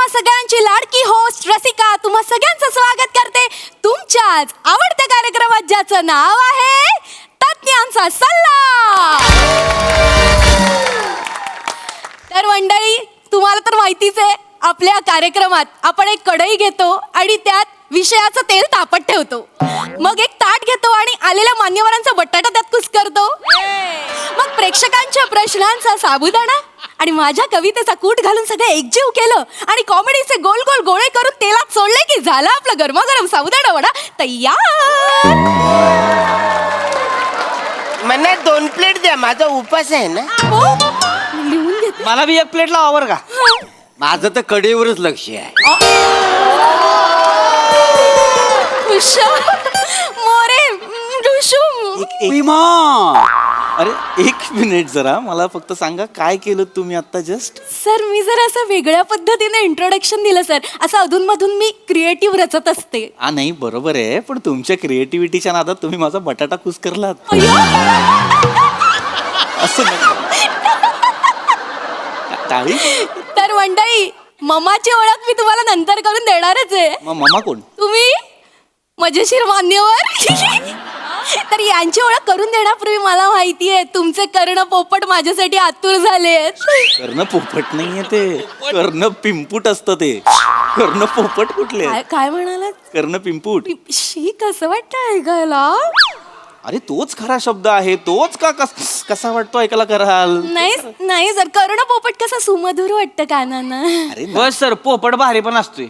तुम्हा सगळ्यांची लाडकी होस्ट रसिका तुम्हा सगळ्यांचं स्वागत करते तुमच्याच आवडत्या कार्यक्रमात ज्याचं नाव आहे तज्ञांचा सल्ला. तर मंडळी, तुम्हाला तर माहितीच आहे, आपल्या कार्यक्रमात आपण एक कढई घेतो आणि त्यात विषयाचं तेल तापत ठेवतो, मग एक ताट घेतो आणि आलेल्या मान्यवरांचा बटाटा त्यात कुस्करतो, मग प्रेक्षकांच्या प्रश्नांचा साबुदाणा आणि माझ्या कवितेचा कूट घालून सगळे एकजीव केलं आणि कॉमेडीचे गोल गोल गोळे करून तेलात सोडले की झाला आपला गरमागरम साबुदाणा वडा तयार. मला 2 प्लेट द्या, माझा उपास आहे ना. हो, लिहून घेते. मला बी 1 प्लेट लावा का. माझं तर कडेवरच लक्ष आहे. उषा, मोरे, डुशुम. विमा. अरे 1 मिनिट जरा मला फक्त सांगा काय केलं तुम्ही आता जस्ट. सर, मी जर असं वेगळ्या पद्धतीने इंट्रोडक्शन दिलं सर. असं अधूनमधून मी क्रिएटिव्ह रचत असते. हा नाही बरोबर आहे, पण तुमच्या क्रिएटिव्हिटीच्या नादात तुम्ही माझा बटाटा कुस्करलात. असं नाही. टाळी. तर मंडळी, ममाची ओळख मी तुम्हाला नंतर करून देणारच आहे. मग मम्मा कोण. तुम्ही मजेशीर मान्यवर. तर यांची ओळख करून देण्यापूर्वी मला माहितीये तुमचे कर्ण पोपट माझ्यासाठी आतुर झालेत. कर्ण पोपट नाहीये ते, कर्ण पिंपूट असतं ते. कर्ण पोपट कुठले. काय म्हणालात. कर्ण पिंपूट. शी, कसं वाटतं ऐकायला. अरे तोच खरा शब्द आहे, तोच का कसा वाटतो ऐकायला कराल. नाही नाही सर, कर्ण पोपट कसा सुमधुर वाटतं कानांना. अरे बस सर, पोपट भारी पण असतोय.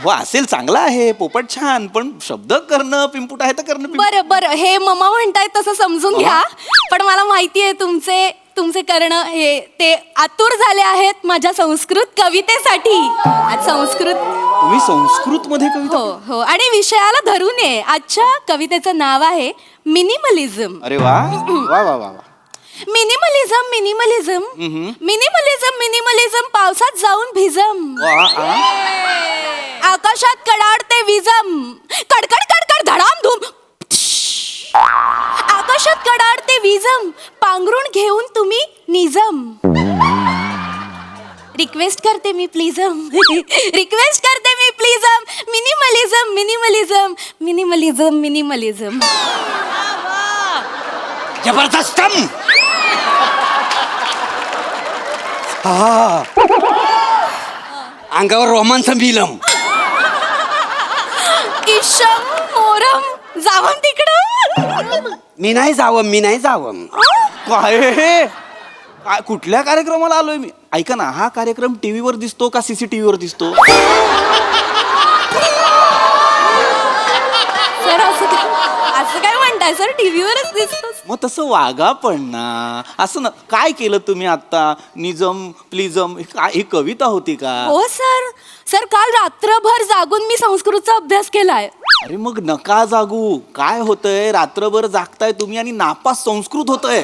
हो असेल, चांगला आहे पोपट छान, पण शब्द कर्ण पिंपूट आहे तर कर्ण पिंपूट. बरं बरं, हे ममा म्हणतायत तसं समजून घ्या, पण मला माहितीये तुमचे कर्ण हे ते आतुर झाले आहेत माझ्या संस्कृत कवितेसाठी. आज संस्कृत. तुम्ही संस्कृत मध्ये कविता. हो हो, आणि विषयाला धरून आहे. आजच्या कवितेचं नाव आहे मिनिमलिझम. अरे वा वा वा वा. मिनिमलिझम मिनिमलिझम मिनिमलिझम मिनिमलिझम पावसात जाऊन भिजम, आकाशात कडाडते विजम, कडकड कडकड धडाम धूम, आकाशात कडाडते विजम, पांघरून घेऊन तुम्ही निजम. रिक्वेस्ट करते मी प्लीजम. रिक्वेस्ट करते मी प्लीजम. Minimalism minimalism minimalism minimalism. जबरदस्त. अंगावर रोमांच बिलम. इशम मोरम जावं तिकडं. मी नाही जावं. काय हे? काय कुठल्या कार्यक्रमाला आलोय मी. ऐका ना, हा कार्यक्रम टीव्हीवर दिसतो का CCTV वर दिसतो. सर, असं काय म्हणताय सर, टीव्हीवरच दिसतो. मग तसं वागा पण ना. असं ना, काय केलं तुम्ही आता. निजम प्लिजम ही कविता होती का. हो सर. सर, काल रात्रभर जागून मी संस्कृतचा अभ्यास केलाय. अरे मग नका जागू. काय होतंय, रात्रभर जागताय तुम्ही आणि नापास संस्कृत होतंय.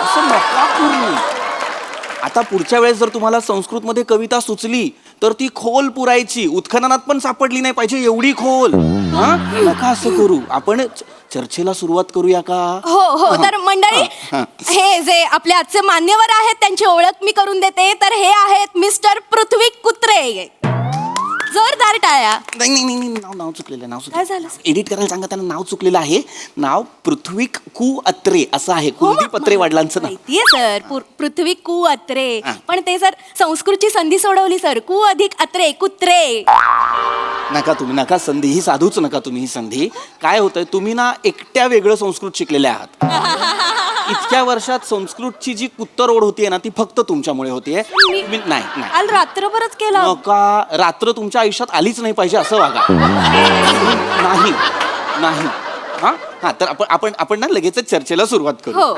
असं नका करू. आता पुढच्या वेळेस जर तुम्हाला संस्कृत मध्ये कविता सुचली तर ती खोल पुरायची. उत्खननात पण सापडली नाही पाहिजे एवढी खोल. नका असं करू. आपण चर्चेला सुरुवात करूया का. हो हो. तर मंडळी, हे जे आपले आजचे मान्यवर आहेत त्यांची ओळख मी करून देते. तर हे आहेत मिस्टर पृथ्वी कुत्रे. जोरदार टाळ्या. नाही नाव चुकलेलं. काय झालं? एडिट करायला सांगा त्यांना. नाव चुकलेलं आहे. नाव पृथ्वीक कु अत्रे असं आहे. हो, कुलदीप अत्रे वडिलांचं नाव. माहितीये सर, पृथ्वी कु अत्रे. पण ते सर संस्कृतची संधी सोडवली सर. कु अधिक अत्रे कुत्रे. नका संधी ही साधूच नका तुम्ही ही संधी. काय होतंय, तुम्ही ना एकट्या वेगळं संस्कृत शिकलेले आहात. इतक्या वर्षात संस्कृतची जी कुत्तरोड होतीये ना ती फक्त तुमच्यामुळे होतीये. नाही काल रात्रभरच केला. नका. रात्र तुमच्या आयुष्यात आलीच नाही पाहिजे असं वागा. नाही. हा तर आपण ना लगेचच चर्चेला सुरुवात करू. हो.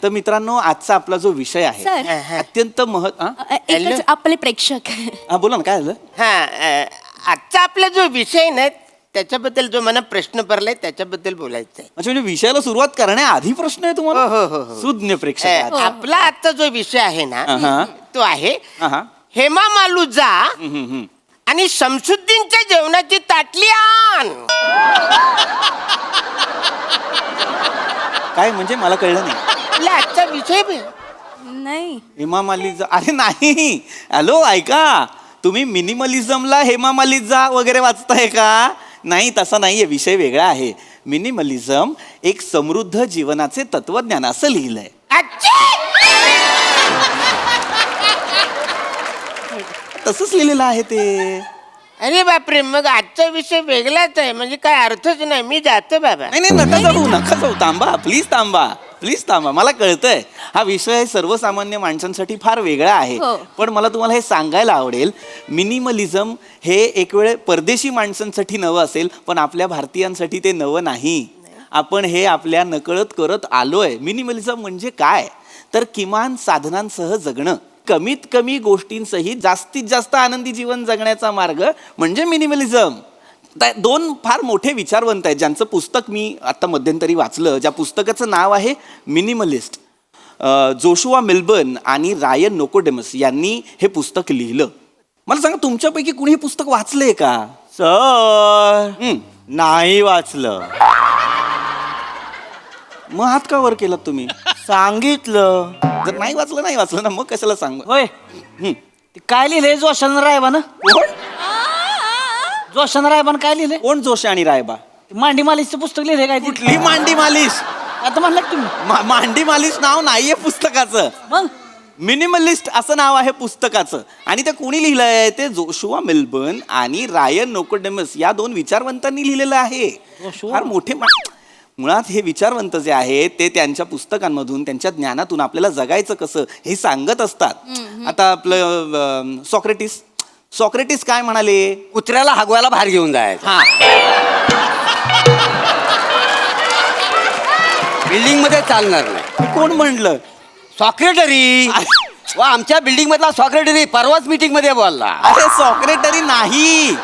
तर मित्रांनो, आजचा आपला जो विषय आहे सर. अत्यंत एकच आपले प्रेक्षक. बोला ना, काय झालं. आजचा आपला जो विषय ना त्याच्याबद्दल जो मला प्रश्न पडलाय त्याच्याबद्दल बोलायचं आहे. अच्छा, म्हणजे विषयाला सुरुवात करण्याआधी प्रश्न आहे तुम्हाला. हो. सुज्ञ प्रेक्षक. आपला आजचा जो विषय आहे ना तो आहे हेमा मालुजा आणि शमसुद्दीनच्या जेवणाची ताटली आण. काय म्हणजे मला कळलं नाही. आपला आजचा विषय नाही. हेमा मालिनी अरे नाही, हॅलो ऐका, तुम्ही मिनिमलिझमला हेमा मालिनी वगैरे वाचताय का? नाही, तसा नाहीये, विषय वेगळा आहे. मिनिमलिझम एक समृद्ध जीवनाचे तत्वज्ञान असं लिहिलंय. तसंच लिहिलेलं आहे ते. अरे बापरे, मग आजचा विषय वेगळाच आहे, म्हणजे काय अर्थच नाही. मी जातो बाबा. नाही नाही, नका जाऊ, थांबा, प्लीज थांबा. मला कळतंय हा विषय सर्वसामान्य माणसांसाठी फार वेगळा आहे. हो. पण मला तुम्हाला हे सांगायला आवडेल, मिनिमलिझम हे एक वेळ परदेशी माणसांसाठी नवं असेल, पण आपल्या भारतीयांसाठी ते नवं नाही. आपण हे आपल्या नकळत करत आलोय. मिनिमलिझम म्हणजे काय, तर किमान साधनांसह जगणं, कमीत कमी गोष्टींसहित जास्तीत जास्त आनंदी जीवन जगण्याचा मार्ग म्हणजे मिनिमलिझम. दोन फार मोठे विचारवंत आहेत ज्यांचं पुस्तक मी आता मध्यंतरी वाचलं, ज्या पुस्तकाचं नाव आहे मिनिमलिस्ट. जोशुआ मिल्बर्न आणि रायन नोकोडेमस यांनी हे पुस्तक लिहिलं. मला सांगा, तुमच्यापैकी कुणी हे पुस्तक वाचलंय का? सर नाही वाचलं. मग हात का वर केलात तुम्ही? सांगितलं. जर नाही वाचलं ना, मग कशाला सांग. होय, ते काय लिहिलंय जोशान रायबानं? जोशान रायबान काय लिहिलंय? कोण जोश आणि रायबा? मांडी मालिशचं पुस्तक लिहिलंय काय? कुठली मांडी मालिश? आता म्हणलं का तुम्ही? मांडी मालिश नाव नाहीये पुस्तकाचं. मग मिनिमलिस्ट असं नाव आहे पुस्तकाचं. आणि ते कोणी लिहिलंय? ते जोशुआ मिल्बर्न आणि रायन नोकोडेमस या दोन विचारवंतांनी लिहिलेलं आहे. फार मोठे मुळात हे विचारवंत जे आहेत ते त्यांच्या पुस्तकांमधून, त्यांच्या ज्ञानातून आपल्याला जगायचं कसं हे सांगत असतात. आता आपलं सॉक्रेटिस काय म्हणाले? कुत्र्याला हगवायला बाहेर घेऊन जायचं. हा, बिल्डिंग मध्ये चालणार नाही. कोण म्हणलं? सॉक्रेटरी. वा, आमच्या बिल्डिंग मधला सॉक्रेटरी परवाच मीटिंग मध्ये बोलला. अरे सॉक्रेटरी नाही,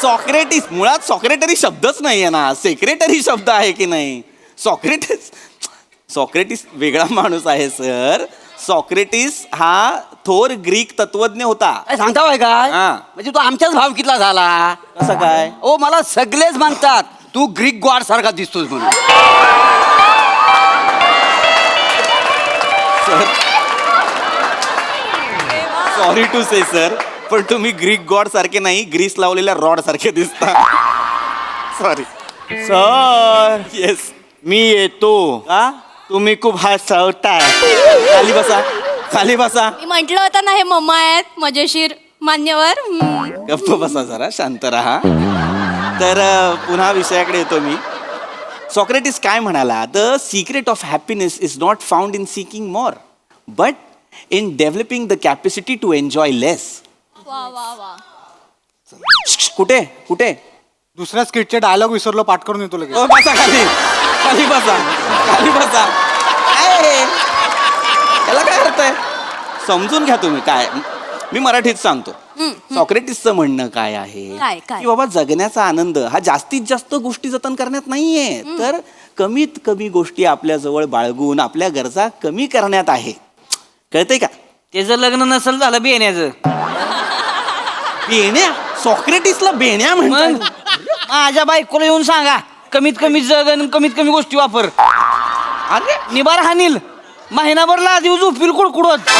सॉक्रेटिस. मुळात सॉक्रेटरी शब्दच नाहीये ना, सेक्रेटरी शब्द आहे की नाही. सॉक्रेटिस वेगळा माणूस आहे सर. सॉक्रेटिस हा थोर ग्रीक तत्वज्ञ होता. काय सांगता होय काय? हा. म्हणजे तू आमच्याच भावकीतला झाला. कसं काय? ओ, मला सगळेच म्हणतात तू ग्रीक गॉड सारखा दिसतोस म्हणून. सॉरी टू से सर, पण तुम्ही ग्रीक गॉड सारखे नाही, ग्रीस लावलेल्या रॉड सारखे दिसता. सॉरी. Sir yes. मी येतो. का? तुम्ही खूप हसवताय. खाली बसा. मी म्हंटल होतं ना, हे मम्मा आहेत मजेशीर मान्यवर. गप्प बसा, जरा शांत राहा. तर पुन्हा विषयाकडे येतो मी. सॉक्रेटिस काय म्हणाला? The secret of happiness is not found in seeking more, but in developing the capacity to enjoy less. वा वा वा. कुठे कुठे? दुसऱ्या स्किटचे डायलॉग विसरलो, पाठ करून येतो लगेच. बसा खाली, खाली बसा, खाली बसा. काय हे? याला काय अर्थ आहे? समजून घ्या तुम्ही. काय मी मराठीत सांगतो. सॉक्रेटिसचं म्हणणं काय आहे काय? की बाबा, जगण्याचा आनंद हा जास्तीत जास्त गोष्टी जतन करण्यात नाहीये, तर कमीत कमी गोष्टी आपल्या जवळ बाळगून आपल्या गरजा कमी करण्यात आहे. कळतंय का? त्याचं लग्न नसेल झालं बेण्याचं. बेण्या? सॉक्रेटिसला बेण्या मग म्हणतात? माझ्या बायकोला येऊन सांगा, कमीत कमी जग आणि कमीत कमी गोष्टी वापर. अरे निबार हानील, महिनाभर लादी झोपील कुडकुडत.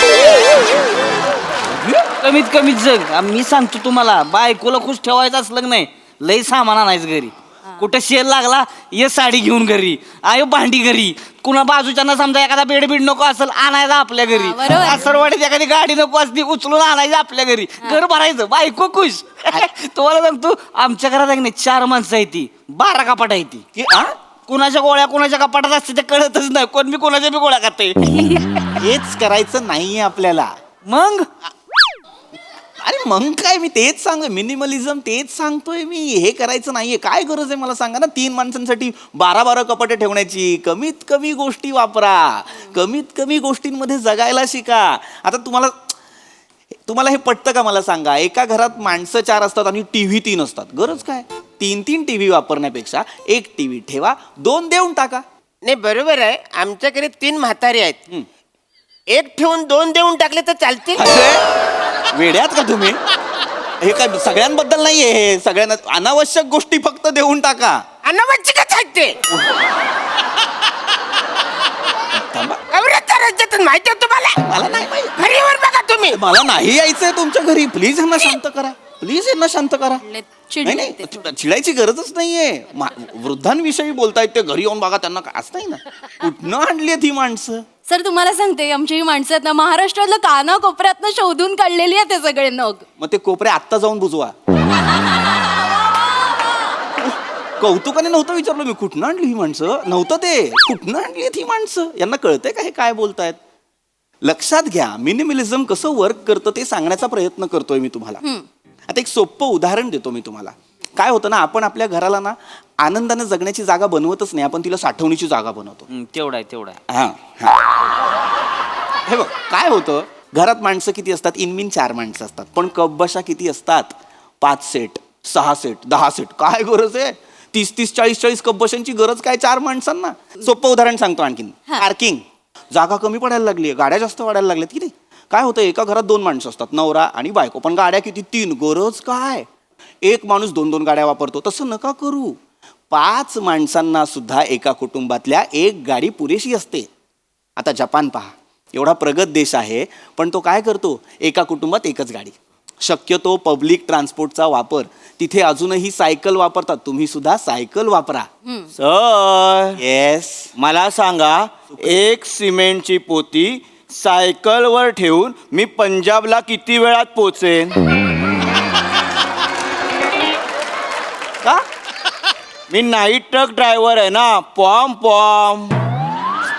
कमीत कमी जग. मी सांगतो तुम्हाला, बायकोला खुश ठेवायचं असलं नाही, लई सामान आणायचं घरी. कुठं शेल लागला, ये साडी घेऊन घरी, आयो भांडी घरी. कुणा बाजूच्यांना समजा एखादा बेड नको असेल, आणायचा आपल्या घरी. बरोबर. सासरवाडीत एखादी गाडी नको असती, उचलून आणायचं आपल्या घरी. घर भरायचं, बायको खुश. तुम्हाला सांगतो, आमच्या घरात नाही 4 माणसं आहे, ती 12 कपाट आहे ती. की आ? कुणाच्या गोळ्या कुणाच्या कपाटात असते ते कळतच नाही. कोण मी कोणाच्या बी गोळ्या खाते. हेच करायचं नाहीये आपल्याला. मग अरे मग काय, मी तेच मिनिमलिझम तेच सांगतोय मी. हे करायचं नाहीये. काय गरज आहे मला सांगा ना, 3 माणसांसाठी 12 कपाटे ठेवण्याची. कमीत कमी गोष्टी वापरा, कमीत कमी गोष्टींमध्ये जगायला शिका. आता तुम्हाला हे पटतं का मला सांगा? एका घरात माणसं 4 असतात आणि TV 3 असतात. गरज काय? 3 TV वापरण्यापेक्षा 1 TV ठेवा, 2 देऊन टाका. नाही, बरोबर आहे. आमच्याकडे 3 म्हातारी आहेत. 1 ठेवून 2 देऊन टाकले तर चालते. अरे वेड्यात का तुम्ही? हे काय सगळ्यांबद्दल नाहीये, हे सगळ्यांना अनावश्यक गोष्टी फक्त देऊन टाका. अनावश्यकच आहेत ते. थांबा. एवढं तर करायचं तर माहिती आहे तुम्हाला? मला नाही माहिती. घरी येऊन बघा तुम्ही. मला नाही यायचंय तुमच्या घरी. प्लीज यांना शांत करा. प्लीज यांना शांत करा. चिडले नाही नाही चिडायची गरजच नाहीये. वृद्धांविषयी बोलतायत ते, घरी येऊन बघा त्यांना काय असं नाही ना. कुठनं आणली ही माणसं? सर तुम्हाला सांगते आमची ही माणसं आहेत ना महाराष्ट्रातलं कानाकोपऱ्यातनं शोधून काढलेली आहे ते सगळे नग. मग ते कोपरे आत्ता जाऊन बुजवा. कौतुकाने नव्हतं विचारलं मी, कुठनं आणली ही माणसं. नव्हतं ते, कुठनं आणली ही माणसं. यांना कळतंय का हे काय बोलतायत? लक्षात घ्या, मिनिमलिझम कसं वर्क करतं ते सांगण्याचा प्रयत्न करतोय मी तुम्हाला. आता एक सोपं उदाहरण देतो मी तुम्हाला. काय होतं ना, आपण आपल्या घराला ना आनंदाने जगण्याची जागा बनवतच नाही, आपण तिला साठवणीची जागा बनवतो. तेवढा आहे. हा हा. हे बघ काय होतं, घरात माणसं किती असतात? इनमिन 4 माणसं असतात, पण कपबशा किती असतात? 5 सेट, 6 सेट, 10 सेट. काय गरज आहे 30-30, 40-40 कपबशांची गरज काय 4 माणसांना? सोपं उदाहरण सांगतो आणखीन. पार्किंग. जागा कमी पडायला लागली, गाड्या जास्त वाढायला लागल्यात की नाही? काय होतं, एका घरात 2 माणसं असतात, नवरा आणि बायको, पण गाड्या किती? 3. गरज काय? एक माणूस 2-2 गाड्या वापरतो. तसं नका करू. 5 माणसांना सुद्धा एका कुटुंबातल्या 1 गाडी पुरेशी असते. आता जपान पहा, एवढा प्रगत देश आहे, पण तो काय करतो? एका कुटुंबात 1च गाडी. शक्यतो पब्लिक ट्रान्सपोर्टचा वापर. तिथे अजूनही सायकल वापरतात. तुम्ही सुद्धा सायकल वापरा. Sir yes. मला सांगा, एक सिमेंटची पोती सायकलवर ठेवून मी पंजाबला किती वेळात पोचेन? का? मी नाईट ट्रक ड्रायव्हर आहे ना. पॉम पॉम.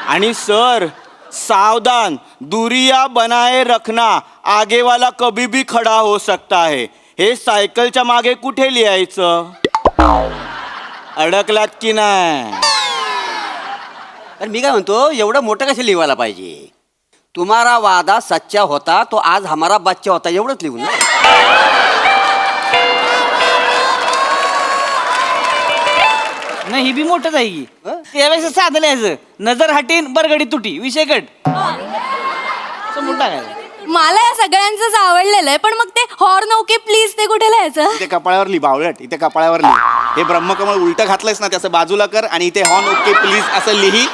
आणि सर सावधान, दुरिया बनाए रखना, आगे वाला कभी भी खडा हो सकता है. हे सायकलच्या मागे कुठे लिहायचं? अडकलात की नाही? तर मी काय म्हणतो, एवढं मोठं कसं लिहायला पाहिजे? तुम्हारा वादा सच्चा होता तो आज हमारा बच्चा होता, एवढंच लिहून ना. नाही ही बी मोठंच आहे की. त्यापेक्षा साधं लिहायचं, नजर हटीन बरगडी तुटी, विषय कट. असं मोठं टाकायचं. मला या सगळ्यांचंच आवडलेलं आहे, पण मग ते हॉर्न ओके प्लीज ते कुठे लिहायचं? इथे कपाळावर लिही बावळट, इथे कपाळावर लिही. हे ब्रह्मकमळ उलट घातलंयस ना, त्याचं बाजूला कर आणि इथे हॉर्न ओके प्लीज असं लिही.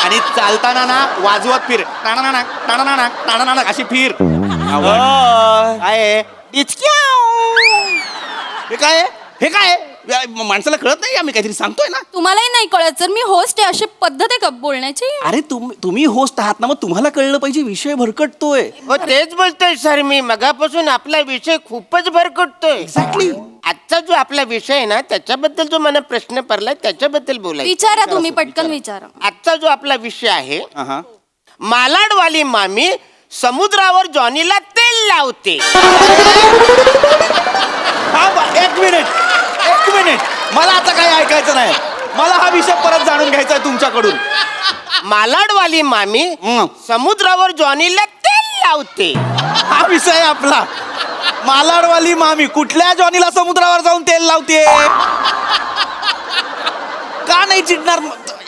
आणि चालताना ना वाजवत फिर. टाणाणाणाक, टाणाणाणाक, टाणाणाणाक अशी फिर. सर, काय आहे? हे काय आहे? हे काय आहे? माणसाला कळत नाही, आम्ही काहीतरी सांगतोय ना. तुम्हालाही नाही कळत सर, मी होस्ट आहे, अशी पद्धत आहे का बोलण्याची? अरे तुम्ही होस्ट आहात ना, मग तुम्हाला कळलं पाहिजे, विषय भरकटतोय. हो तेच बोलतोय सर मी. मगापासून आपला विषय खूपच भरकटतोय. एक्झॅक्टली. आजचा जो आपला विषय आहे ना, त्याच्याबद्दल जो मला प्रश्न पडलाय त्याच्याबद्दल बोलायचं. विचारा तुम्ही, पटकन विचारा. आजचा जो आपला विषय आहे, हा. मालाडवाली मामी समुद्रावर जॉनीला तेल लावते. एक मिनिट, मला आता काही ऐकायचं नाही. मला हा विषय परत जाणून घ्यायचा आहे तुमच्याकडून. मालाडवाली मामी समुद्रावर जॉनीला तेल लावते. हा विषय आहे आपला. मालाडवाली मामी कुठल्या जॉनीला समुद्रावर जाऊन तेल लावते? का नाही चिडणार?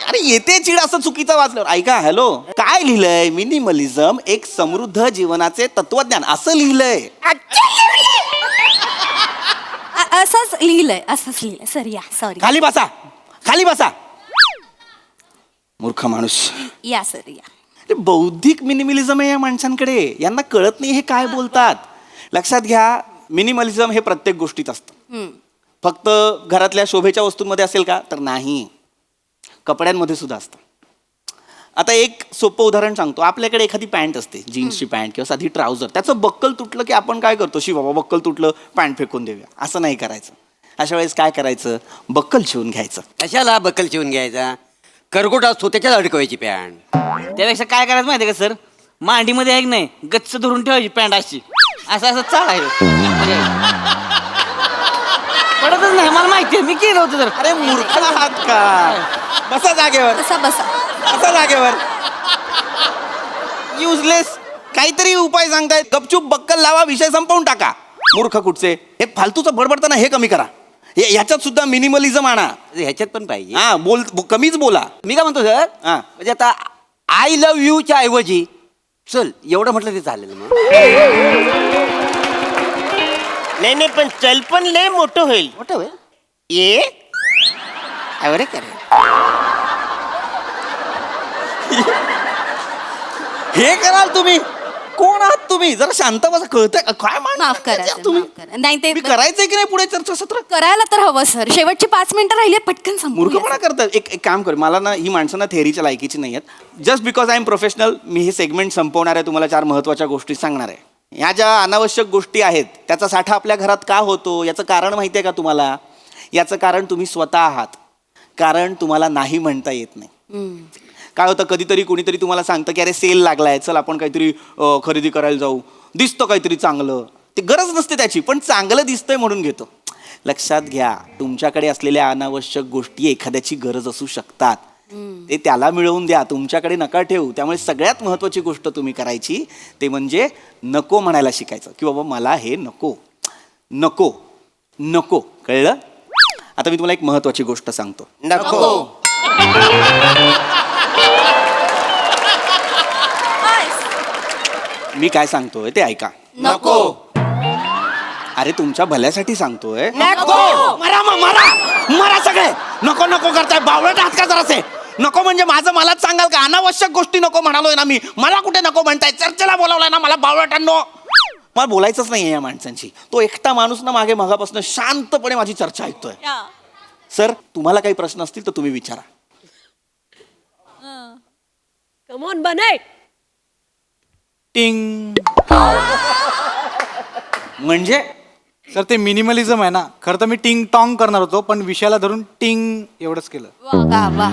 अरे येते चिड असं चुकीचं वाचल्यावर. ऐका, हॅलो, काय लिहिलंय? मिनिमलिझम एक समृद्ध जीवनाचे तत्वज्ञान असं लिहिलंय. असंच लिहिलंय सर. या सॉरी. खाली बसा. मूर्ख माणूस. या सर या. ते बौद्धिक मिनिमलिझम आहे या माणसांकडे. यांना कळत नाही हे काय बोलतात. लक्षात घ्या, मिनिमलिझम हे प्रत्येक गोष्टीत असतं. फक्त घरातल्या शोभेच्या वस्तूंमध्ये असेल का? तर नाही, कपड्यांमध्ये सुद्धा असतं. आता एक सोपं उदाहरण सांगतो. आपल्याकडे एखादी पॅन्ट असते, जीन्सची पॅन्ट किंवा साधी ट्राउझर. त्याचं बक्कल तुटलं की आपण काय करतो? बाबा बक्कल तुटलं, पॅन्ट फेकून देऊया. असं नाही करायचं. अशा वेळेस काय करायचं? बक्कल शिवून घ्यायचं. कशाला बकल शिवून घ्यायचा? करकोट असतो त्याच्यात अडकवायची पॅन्ट. त्यापेक्षा काय करायचं माहिती का सर, मांडीमध्ये आहे की नाही गच्च धरून ठेवायची पॅन्ट अशी, असं चालायचं. पडतच नाही, मला माहिती आहे, मी केलं होतं तर. अरे मूर्ख आहात का? बसा जागेवर. बसा जागेवर. युजलेस काहीतरी उपाय सांगतायत. गपचूप बक्कल लावा, विषय संपवून टाका. मूर्ख कुठचे? हे फालतूचं बडबडताना हे कमी करा. ह्याच्यात सुद्धा मिनिमलिझम आणा. ह्याच्यात पण पाहिजे. हा, कमीच बोला. मी काय म्हणतो सर, हा. म्हणजे आता आय लव्ह यूच्या ऐवजी चल एवढं म्हटलं ते चालेल मग. नाही पण चल पण लय मोठं होईल. मोठं होय. ये अरे करे हे कराल तुम्ही? कोण आहात तुम्ही? जरा शांत बसा. कळतंय का? काय माफ करा sir, तुम्ही? माफ करा. नाही ते मी करायचंय की नाही पुढे चर्चासत्र? करायला तर हवं सर. शेवटची 5 मिनिटं राहिली पटकन मूर्खपणा संपूया. करतात. एक एक काम कर, मला ना ही माणसं ना थेअरीच्या लायकीची नाही आहेत. Just because I am professional मी हे सेगमेंट संपवणार आहे. तुम्हाला 4 महत्त्वाच्या गोष्टी सांगणार आहे. ह्या ज्या अनावश्यक गोष्टी आहेत त्याचा साठा आपल्या घरात का होतो याचं कारण माहिती आहे का तुम्हाला? याचं कारण तुम्ही स्वतः आहात. कारण तुम्हाला नाही म्हणता येत नाही. काय होतं, कधीतरी कोणीतरी तुम्हाला सांगतं की अरे सेल लागलाय, चल आपण काहीतरी खरेदी करायला जाऊ, दिसतं काहीतरी चांगलं. ते गरज नसते त्याची, पण चांगलं दिसतंय म्हणून घेतो. लक्षात घ्या, तुमच्याकडे असलेल्या अनावश्यक गोष्टी एखाद्याची गरज असू शकतात. ते त्याला मिळवून द्या, तुमच्याकडे नका ठेवू. त्यामुळे सगळ्यात महत्त्वाची गोष्ट तुम्ही करायची ते म्हणजे नको म्हणायला शिकायचं की बाबा मला हे नको नको नको. कळलं? आता मी तुम्हाला एक महत्त्वाची गोष्ट सांगतो. नको. मी काय सांगतोय ते ऐका. नको. अरे तुमच्या भल्यासाठी सांगतोय. नको. मरा मग मरा मरा सगळे. नको नको करताय. बावळट आहात का जरासे? नको म्हणजे माझं मलाच सांगाल का? अनावश्यक गोष्टी नको म्हणालोय ना मी. मला कुठे नको म्हणताय? चर्चेला बोलावलाय ना मला बावळटांनो. मला बोलायचंच नाही या माणसांशी. तो एकटा माणूस ना मागे मगापासून शांतपणे माझी चर्चा ऐकतोय. सर तुम्हाला काही प्रश्न असतील तर तुम्ही विचारा. कम ऑन बनाय. टिंग. म्हणजे सर ते मिनिमलिझम आहे ना. खरं तर मी टिंग टॉंग करणार होतो, पण विषयाला धरून टिंग एवढंच केलं. वा वा.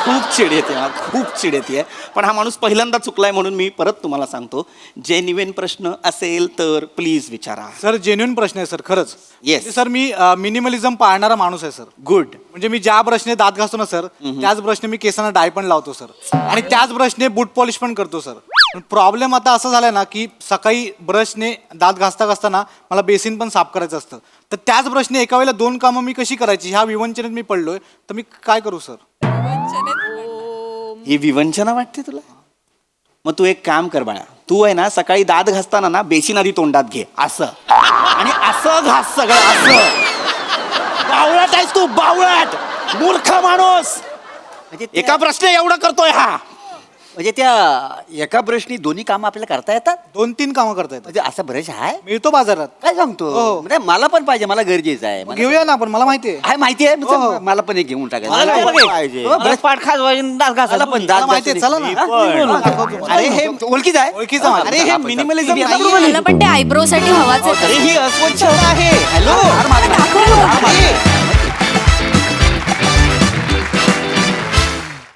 खूप चिड येते हा, खूप चिड येते. पण हा माणूस पहिल्यांदा चुकलाय म्हणून मी परत तुम्हाला सांगतो, जेन्युइन प्रश्न असेल तर प्लीज विचारा. सर जेन्युइन प्रश्न आहे सर, खरंच. Yes. म्हणजे सर मी मिनिमलिझम पाळणारा माणूस आहे सर. गुड. म्हणजे मी ज्या ब्रशने दात घासतो ना सर, त्याच ब्रशने मी केसांना डाय पण लावतो सर, आणि त्याच ब्रशने बूट पॉलिश पण करतो सर. पण प्रॉब्लेम आता असं झालाय ना की सकाळी ब्रशने दात घासता घासताना मला बेसिन पण साफ करायचं असतं, तर त्याच ब्रशने एका वेळेला 2 कामं मी कशी करायची ह्या विवंचनेत मी पडलोय. तर मी काय करू सर? ही विवंचना वाटते तुला? मग तू एक काम कर बाळा, तू आहे ना सकाळी दात घासताना ना बेसिन आधी तोंडात घे असं, आणि असं घास सगळं असं. बावळट आहेस तू, बावळट मूर्ख माणूस. म्हणजे एका प्रश्न एवढं करतोय हा. म्हणजे त्या एका ब्रशनी दोन्ही कामं आपल्याला करता येतात? 2-3 कामं करता येतात. म्हणजे असा ब्रश आहे? मिळतो बाजारात. काय सांगतो? हो. म्हणजे मला पण पाहिजे, मला गरजेचं आहे. मग घेऊया ना आपण, मला माहिती आहे. आहे माहिती आहे. हो, हो. मला पण एक घेऊन मला टाकायचं. विचारा की. पाहिजे. हो, ब्रश पाठ खाजवायची दात मला घासायला पण पण दात मला माहिती आहे, चला ना. अरे हे ओळखीचं आहे. ओळखीचं आहे. अरे हे मिनिमलिझम मला पण ते आयब्रो साठी हवाच आहे. अरे ही अस्वच्छता आहे. हॅलो.